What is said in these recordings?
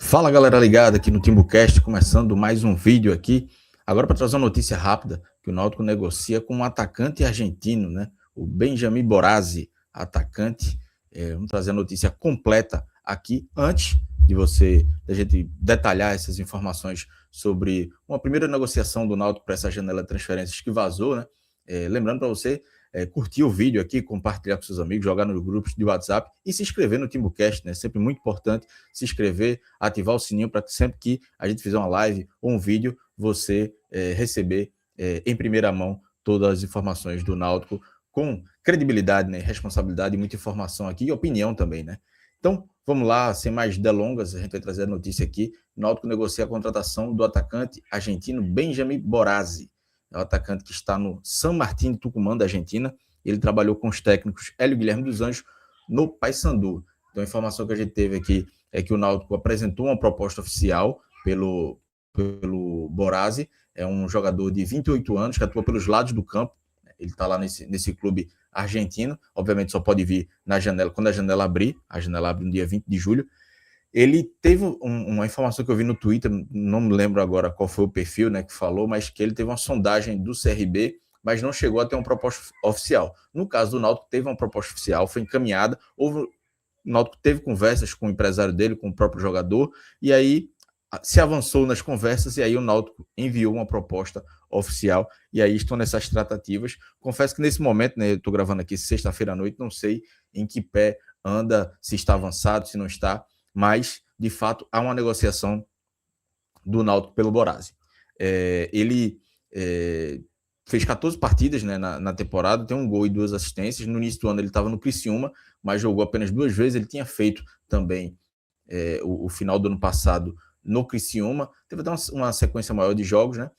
Fala galera ligada aqui no Timbucast, começando mais um vídeo aqui. Agora para trazer uma notícia rápida, que o Náutico negocia com um atacante argentino, né? O Benjamin Borazzi, atacante. Vamos trazer a notícia completa aqui, antes da gente detalhar essas informações sobre uma primeira negociação do Náutico para essa janela de transferências que vazou, né? Lembrando para você curtir o vídeo aqui, compartilhar com seus amigos, jogar nos grupos de WhatsApp e se inscrever no Timbucast, né? Sempre muito importante se inscrever, ativar o sininho para que sempre que a gente fizer uma live ou um vídeo, você receber em primeira mão todas as informações do Náutico com credibilidade, né? Responsabilidade e muita informação aqui e opinião também, né? Então, vamos lá, sem mais delongas, a gente vai trazer a notícia aqui. O Náutico negocia a contratação do atacante argentino Benjamin Borazzi. É o atacante que está no San Martín de Tucumã, da Argentina. Ele trabalhou com os técnicos Hélio Guilherme dos Anjos no Paysandu. Então, a informação que a gente teve aqui é que o Náutico apresentou uma proposta oficial pelo Borazzi. É um jogador de 28 anos que atua pelos lados do campo. Ele está lá nesse clube argentino. Obviamente, só pode vir na janela quando a janela abrir. A janela abre no dia 20 de julho. Ele teve uma informação que eu vi no Twitter, não me lembro agora qual foi o perfil, né, que falou, mas que ele teve uma sondagem do CRB, mas não chegou a ter uma proposta oficial. No caso do Náutico, teve uma proposta oficial, foi encaminhada, o Náutico teve conversas com o empresário dele, com o próprio jogador, e aí se avançou nas conversas, e aí o Náutico enviou uma proposta oficial, e aí estão nessas tratativas. Confesso que nesse momento, né, eu estou gravando aqui sexta-feira à noite, não sei em que pé anda, se está avançado, se não está, mas, de fato, há uma negociação do Náutico pelo Borazzi. Ele fez 14 partidas, né, na temporada, tem um gol e 2 assistências. No início do ano ele estava no Criciúma, mas jogou apenas 2 vezes. Ele tinha feito também o final do ano passado no Criciúma. Teve até uma sequência maior de jogos, né?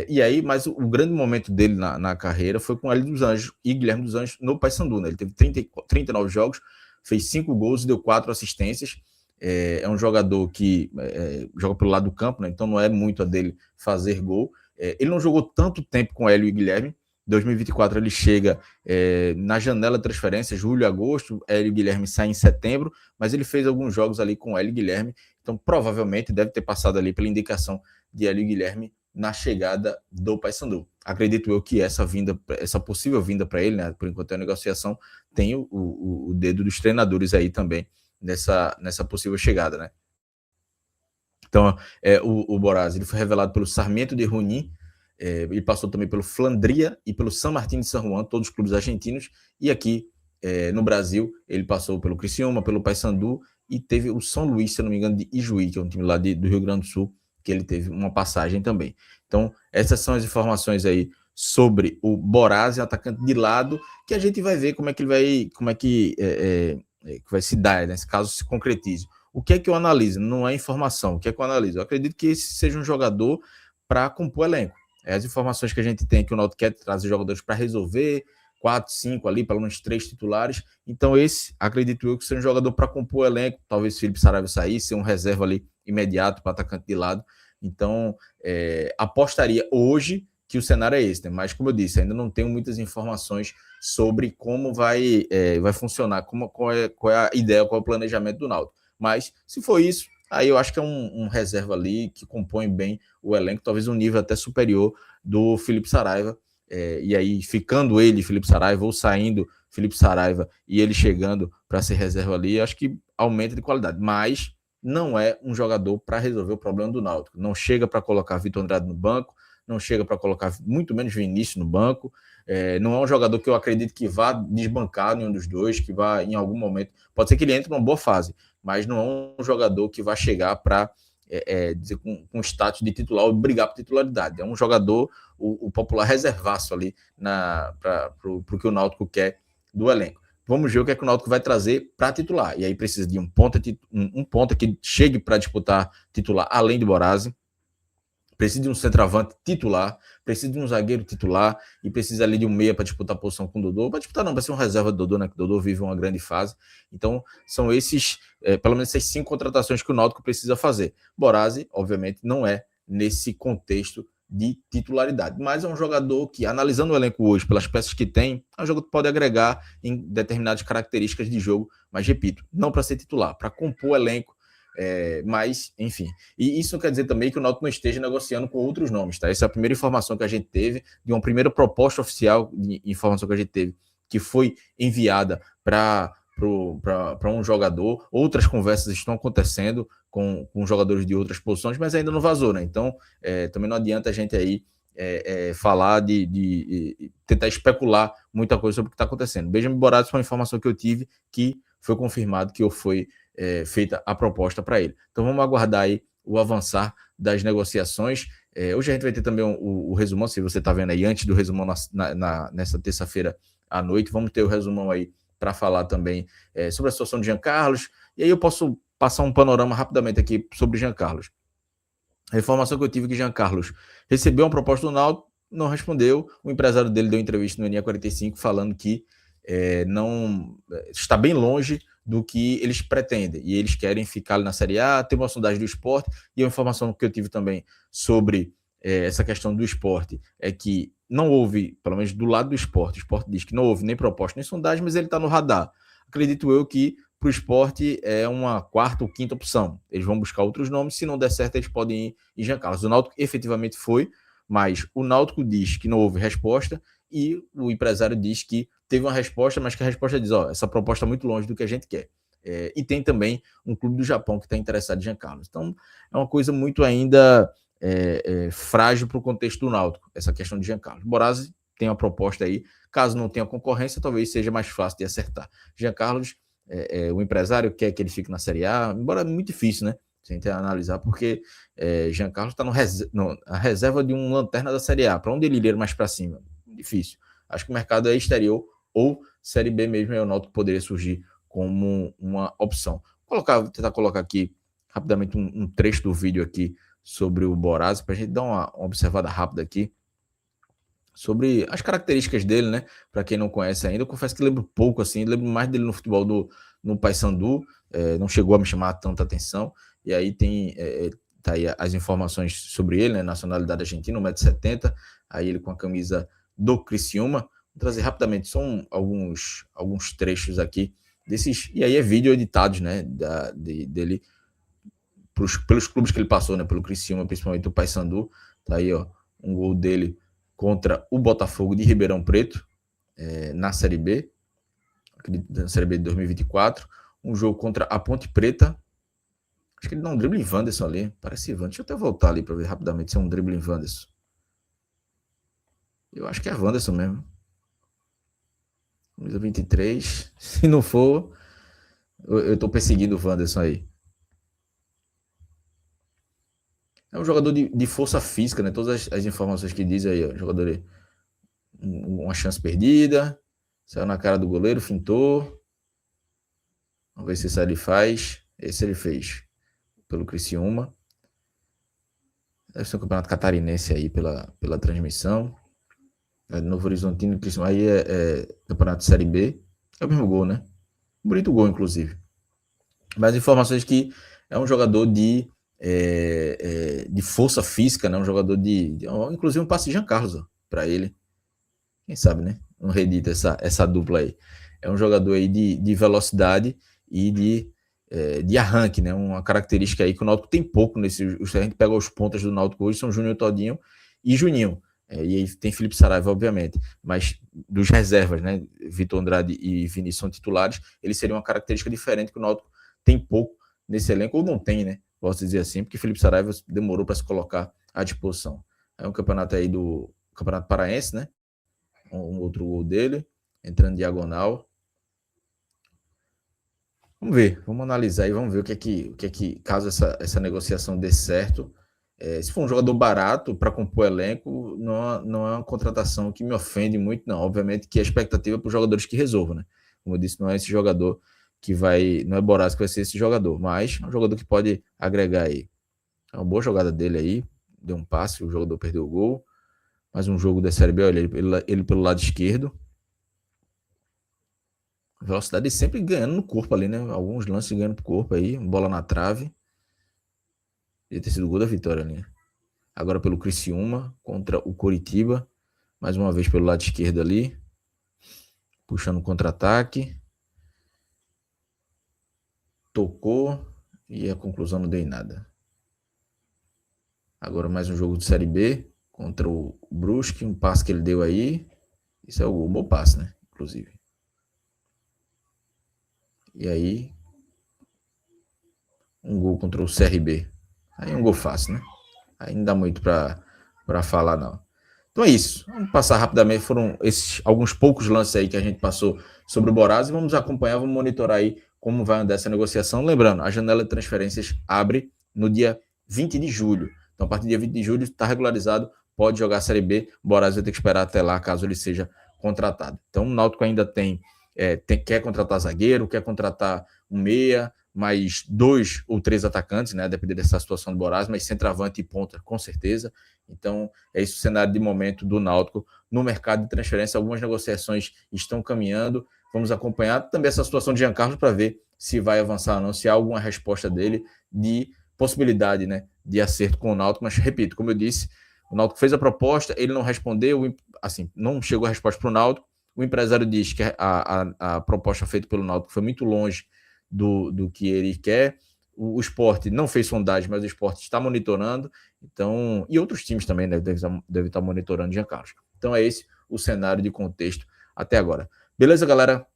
E aí, mas o grande momento dele na carreira foi com o Hélio dos Anjos e Guilherme dos Anjos no Paysandu, né? Ele teve 39 jogos, fez 5 gols e deu 4 assistências. É um jogador que joga pelo lado do campo, né? Então não é muito a dele fazer gol. Ele não jogou tanto tempo com Hélio e Guilherme. Em 2024 ele chega na janela de transferência, julho e agosto. Hélio e Guilherme saem em setembro, mas ele fez alguns jogos ali com Hélio e Guilherme. Então provavelmente deve ter passado ali pela indicação de Hélio e Guilherme na chegada do Paysandu. Acredito eu que essa possível vinda para ele, né? Por enquanto é a negociação, tem o dedo dos treinadores aí também nessa possível chegada, né? Então, o Borazzi, ele foi revelado pelo Sarmiento de Junín, ele passou também pelo Flandria e pelo San Martín de San Juan, todos os clubes argentinos, e aqui no Brasil ele passou pelo Criciúma, pelo Paysandu, e teve o São Luís, se não me engano, de Ijuí, que é um time lá do Rio Grande do Sul, que ele teve uma passagem também. Então, essas são as informações aí sobre o Borazzi, atacante de lado, que a gente vai ver como é que vai se dar, nesse caso, se concretize. O que é que eu analiso? Não é informação. O que é que eu analiso? Eu acredito que esse seja um jogador para compor elenco. As informações que a gente tem é que o Náutico quer trazer jogadores para resolver, 4, 5 ali, pelo menos 3 titulares. Então esse, acredito eu, que seja um jogador para compor elenco. Talvez Felipe Saraiva sair, ser um reserva ali imediato para atacante de lado. Então, apostaria hoje que o cenário é esse, né? Mas como eu disse, ainda não tenho muitas informações sobre como vai funcionar, qual é a ideia, qual é o planejamento do Náutico. Mas, se for isso, aí eu acho que é um reserva ali que compõe bem o elenco, talvez um nível até superior do Felipe Saraiva. E aí, ficando ele, Felipe Saraiva, ou saindo Felipe Saraiva e ele chegando para ser reserva ali, acho que aumenta de qualidade. Mas não é um jogador para resolver o problema do Náutico. Não chega para colocar Vitor Andrade no banco, não chega para colocar muito menos Vinícius no banco. Não é um jogador que eu acredito que vá desbancar nenhum dos dois, que vá em algum momento. Pode ser que ele entre numa boa fase, mas não é um jogador que vai chegar para dizer com status de titular ou brigar por titularidade. É um jogador, o popular reservaço ali para o que o Náutico quer do elenco. Vamos ver o que é que o Náutico vai trazer para titular. E aí precisa de um ponta que chegue para disputar titular além de Borazzi. Precisa de um centroavante titular, precisa de um zagueiro titular e precisa ali de um meia para disputar a posição com o Dodô. Para disputar não, para ser um reserva do Dodô, né? Que o Dodô vive uma grande fase. Então, são esses, pelo menos essas 5 contratações que o Náutico precisa fazer. Borazzi, obviamente, não é nesse contexto de titularidade, mas é um jogador que, analisando o elenco hoje, pelas peças que tem, é um jogador que pode agregar em determinadas características de jogo, mas repito, não para ser titular, para compor o elenco, Mas, enfim. E isso não quer dizer também que o Náutico não esteja negociando com outros nomes, tá? Essa é a primeira informação que a gente teve, de uma primeira proposta oficial de informação que a gente teve, que foi enviada para um jogador. Outras conversas estão acontecendo com jogadores de outras posições, mas ainda não vazou, né? Então, também não adianta a gente aí falar de tentar especular muita coisa sobre o que está acontecendo. Benjamin Borazzi foi uma informação que eu tive que foi confirmado que foi feita a proposta para ele. Então vamos aguardar aí o avançar das negociações. Hoje a gente vai ter também o resumão, se você está vendo aí, antes do resumão nessa terça-feira à noite, vamos ter o resumão aí para falar também sobre a situação de Jean Carlos, e aí eu posso passar um panorama rapidamente aqui sobre Jean Carlos. A informação que eu tive é que Jean Carlos recebeu uma proposta do Náutico, não respondeu, o empresário dele deu entrevista no NE45 falando que não está bem longe do que eles pretendem, e eles querem ficar ali na Série A. Tem uma sondagem do Sport, e a informação que eu tive também sobre essa questão do Sport é que não houve, pelo menos do lado do Sport, o Sport diz que não houve nem proposta nem sondagem, mas ele está no radar. Acredito eu que para o Sport é uma quarta ou quinta opção. Eles vão buscar outros nomes, se não der certo eles podem ir em Jean Carlos. O Náutico efetivamente foi, mas o Náutico diz que não houve resposta, e o empresário diz que teve uma resposta, mas que a resposta diz, essa proposta é muito longe do que a gente quer. E tem também um clube do Japão que está interessado em Jean Carlos. Então, é uma coisa muito ainda frágil para o contexto do Náutico, essa questão de Jean Carlos. Borazzi tem uma proposta aí, caso não tenha concorrência, talvez seja mais fácil de acertar. Jean Carlos, o empresário quer que ele fique na Série A, embora é muito difícil, né? Se a gente analisar, porque Jean Carlos está na reserva de um lanterna da Série A. Para onde ele iria mais para cima? Difícil. Acho que o mercado é exterior ou Série B mesmo, o Náutico poderia surgir como uma opção. Vou tentar colocar aqui rapidamente um trecho do vídeo aqui sobre o Borazzi, para a gente dar uma observada rápida aqui sobre as características dele, né? Para quem não conhece ainda, eu confesso que lembro pouco, assim, lembro mais dele no futebol no Paysandu, não chegou a me chamar tanta atenção, e aí tá aí as informações sobre ele, né? Nacionalidade argentina, 1,70 m, aí ele com a camisa do Criciúma. Vou trazer rapidamente só alguns trechos aqui desses, e aí é vídeo editados, né? Dele pelos clubes que ele passou, né? Pelo Criciúma, principalmente o Paysandu. Tá aí, um gol dele contra o Botafogo de Ribeirão Preto, na Série B, na Série B de 2024. Um jogo contra a Ponte Preta. Acho que ele dá um drible em Wanderson ali. Parece Wanderson. Deixa eu até voltar ali para ver rapidamente se é um drible em Wanderson. Eu acho que é Wanderson mesmo. 23. Se não for, eu estou perseguindo o Wanderson aí. É um jogador de força física, né? Todas as informações que diz aí, jogador uma chance perdida, saiu na cara do goleiro, fintou. Vamos ver se esse ele faz. Esse ele fez pelo Criciúma. Deve ser um campeonato catarinense aí pela transmissão. Novo Horizontino, Criciúma. Aí é campeonato Série B. É o mesmo gol, né? Bonito gol, inclusive. Mas informações que é um jogador de força física, né? Um jogador inclusive um passe de Jean Carlos para ele. Quem sabe, né? Não redita essa dupla aí. É um jogador aí de velocidade e de arranque, né? Uma característica aí que o Náutico tem pouco nesse. A gente pega os pontas do Náutico hoje, são Júnior Todinho e Juninho. E aí tem Felipe Saraiva, obviamente, mas dos reservas, né? Vitor Andrade e Vinícius são titulares, eles seriam uma característica diferente que o Náutico tem pouco nesse elenco, ou não tem, né? Posso dizer assim, porque Felipe Saraiva demorou para se colocar à disposição. É um campeonato aí do Campeonato Paraense, né? Um outro gol dele, entrando diagonal. Vamos ver, vamos analisar e vamos ver o que é que caso essa negociação dê certo. Se for um jogador barato para compor elenco, não é uma contratação que me ofende muito, não. Obviamente que a expectativa é para os jogadores que resolvam, né? Como eu disse, não é esse jogador que vai. Não é Borazzi que vai ser esse jogador, mas é um jogador que pode agregar aí. É uma boa jogada dele aí, deu um passe, o jogador perdeu o gol. Mais um jogo da Série B, olha ele pelo lado esquerdo. Velocidade sempre ganhando no corpo ali, né? Alguns lances ganhando pro corpo aí, bola na trave. Ia ter sido o gol da vitória ali. Agora pelo Criciúma contra o Coritiba. Mais uma vez pelo lado esquerdo ali. Puxando o contra-ataque. Tocou. E a conclusão não deu em nada. Agora mais um jogo de Série B contra o Brusque, um passe que ele deu aí. Isso é o bom passe, né? Inclusive. E aí, um gol contra o CRB. Aí é um gol fácil, né? Aí não dá muito para falar, não. Então é isso. Vamos passar rapidamente. Foram esses alguns poucos lances aí que a gente passou sobre o Boraz e vamos acompanhar, vamos monitorar aí como vai andar essa negociação. Lembrando, a janela de transferências abre no dia 20 de julho. Então, a partir do dia 20 de julho, está regularizado, pode jogar a Série B. O Boraz vai ter que esperar até lá, caso ele seja contratado. Então, o Náutico ainda quer contratar zagueiro, quer contratar um meia, mais 2 ou 3 atacantes, né? A depender dessa situação do Boraz, mas centroavante e ponta, com certeza. Então, é esse o cenário de momento do Náutico no mercado de transferência. Algumas negociações estão caminhando. Vamos acompanhar também essa situação de Jean Carlos para ver se vai avançar ou não, se há alguma resposta dele de possibilidade, né, de acerto com o Náutico. Mas, repito, como eu disse, o Náutico fez a proposta, ele não respondeu, assim, não chegou a resposta para o Náutico. O empresário diz que a proposta feita pelo Náutico foi muito longe do que ele quer. O Sport não fez sondagem, mas o Sport está monitorando. Então, e outros times também, né, devem estar monitorando Jean Carlos. Então é esse o cenário de contexto até agora. Beleza, galera?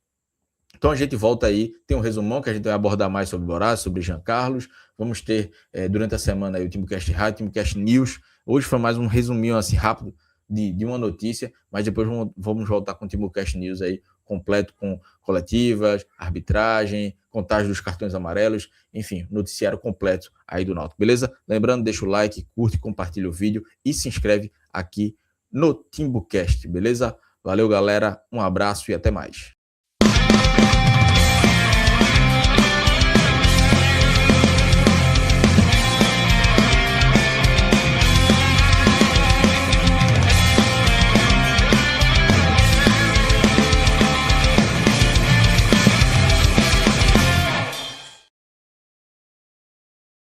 Então a gente volta aí, tem um resumão que a gente vai abordar mais sobre Boraz, sobre Jean Carlos. Vamos ter durante a semana aí o TimbuCast Rádio, TimbuCast News. Hoje foi mais um resuminho assim rápido de uma notícia, mas depois vamos voltar com o TimbuCast News aí completo com coletivas, arbitragem, contagem dos cartões amarelos, enfim, noticiário completo aí do Náutico, beleza? Lembrando, deixa o like, curte, compartilha o vídeo e se inscreve aqui no TimbuCast, beleza? Valeu, galera, um abraço e até mais.